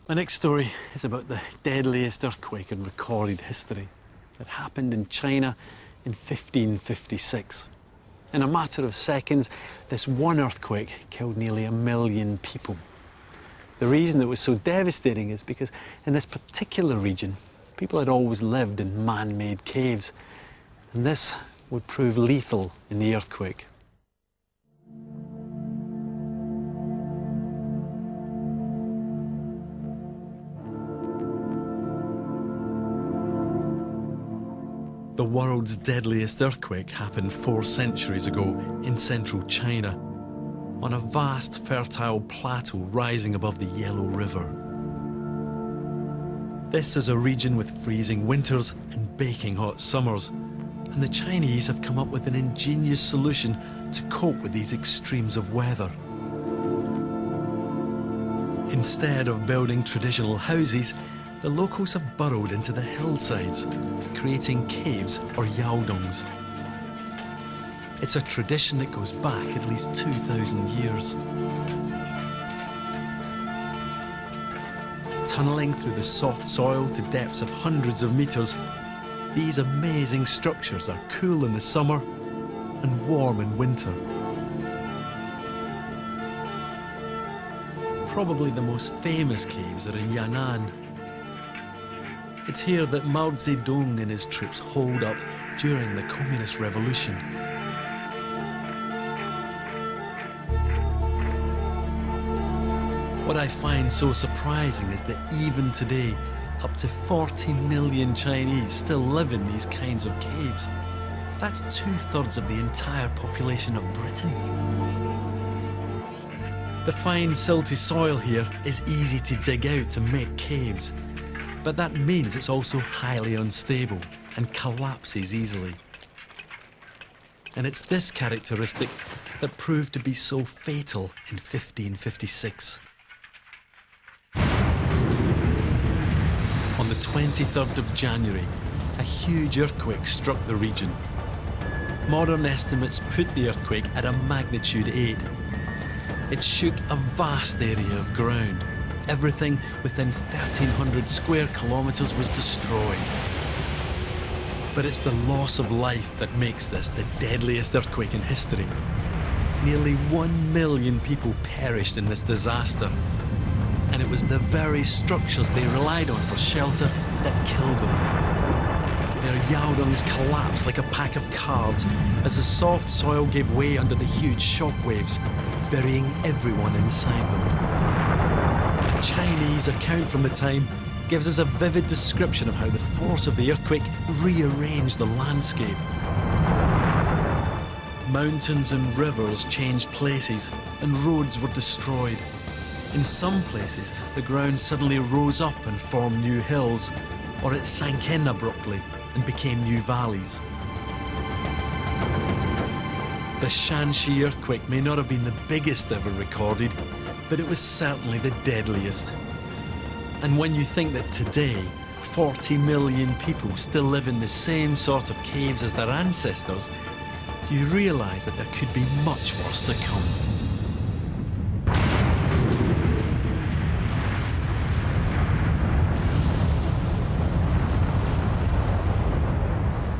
My next story is about the deadliest earthquake in recorded history. It happened in China in 1556. In a matter of seconds, this one earthquake killed nearly 1 million people. The reason it was so devastating is because in this particular region, people had always lived in man-made caves, and this would prove lethal in the earthquake. The world's deadliest earthquake happened 4 centuries ago in central China, on a vast fertile plateau rising above the Yellow River. This is a region with freezing winters and baking hot summers, and the Chinese have come up with an ingenious solution to cope with these extremes of weather. Instead of building traditional houses, the locals have burrowed into the hillsides, creating caves or yaodongs. It's a tradition that goes back at least 2,000 years. Tunnelling through the soft soil to depths of hundreds of meters, these amazing structures are cool in the summer and warm in winter. Probably the most famous caves are in Yan'an. It's here that Mao Zedong and his troops holed up during the Communist Revolution. What I find so surprising is that even today, up to 40 million Chinese still live in these kinds of caves. That's 2/3 of the entire population of Britain. The fine silty soil here is easy to dig out to make caves, but that means it's also highly unstable and collapses easily. And it's this characteristic that proved to be so fatal in 1556. On the 23rd of January, a huge earthquake struck the region. Modern estimates put the earthquake at a magnitude 8. It shook a vast area of ground. Everything within 1,300 square kilometres was destroyed. But it's the loss of life that makes this the deadliest earthquake in history. Nearly 1 million people perished in this disaster. And it was the very structures they relied on for shelter that killed them. Their yaodongs collapsed like a pack of cards as the soft soil gave way under the huge shockwaves, burying everyone inside them. A Chinese account from the time gives us a vivid description of how the force of the earthquake rearranged the landscape. Mountains and rivers changed places, and roads were destroyed. In some places, the ground suddenly rose up and formed new hills, or it sank in abruptly and became new valleys. The Shaanxi earthquake may not have been the biggest ever recorded, but it was certainly the deadliest. And when you think that today, 40 million people still live in the same sort of caves as their ancestors, you realise that there could be much worse to come.